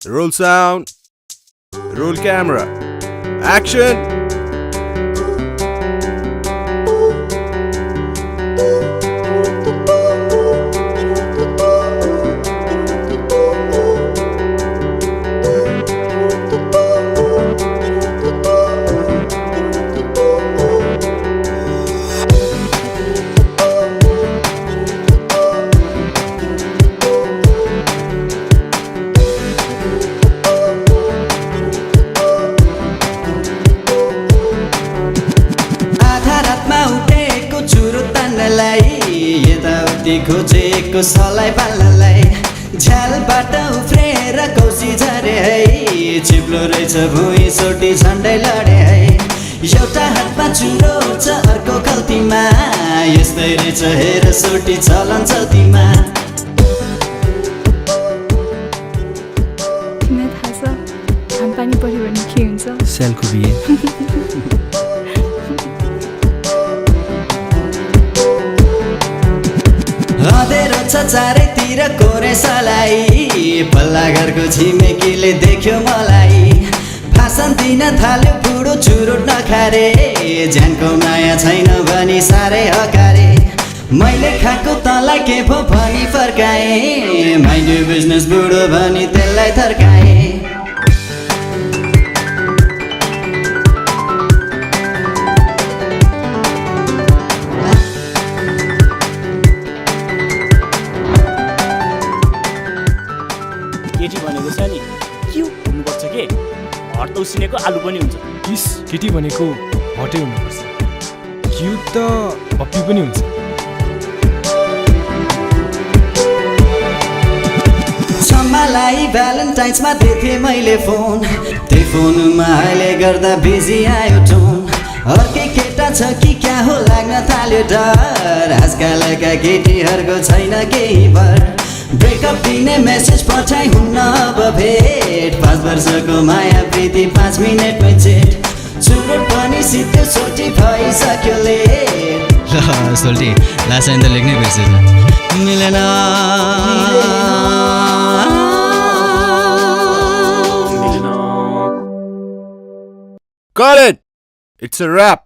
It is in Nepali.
Roll sound. Roll camera. Action. यताउति खोजेको सलाई पाल्नलाई झ्यालबाट उफ्रेर कौसी झरे है चिप्लो रहेछ भुइँ सोटी झन्डै लडे है एउटा हातमा चुरो छ अर्को खल्तीमा यस्तै रहेछ हेर सोटी चलन चल्तीमा तिमीलाई थाहा छ हामपानी पऱ्यो भने के हुन्छ सेलको बिहे अँधेरो छ चारैतिर कोरे सलाई पल्ला घरको छिमेकीले देख्यो मलाई भाषण दिन थाल्यो बुढो चुरोट नखारे ज्यानको माया छैन भनी साह्रै हकारे मैले खाएको तँलाई के भो भनी फर्काएँ माइन्ड यो बिजनेस बुढो भनी त्यसलाई थर्काएँ केटी भनेको छ नि के हुनुपर्छ के हट उसिनेको आलु पनि हुन्छ इस केटी भनेको हटै हुनुपर्छ क्युट त पप्पी पनि हुन्छ सम्मालाई भ्यालेन्टाइन्समा दिएँ मैले फोन त्यही फोनमा अहिले गर्दा बिजी आयो टोन अर्कै केटा छ कि क्या हो लाग्न थाल्यो डर आजकलका केटीहरूको छैन केही भर ब्रेकअप दिने मेसेज पठाइ हुन्न अब भेट 5 वर्षको माया प्रीति 5 मिनेटमै चेट चुरोट पनि सिद्धो सोटी भइसक्यो लेट ल सोल्टी लास्ट टाइम त लेख्नै बिर्सेछ मिलेन Got it. It's a wrap.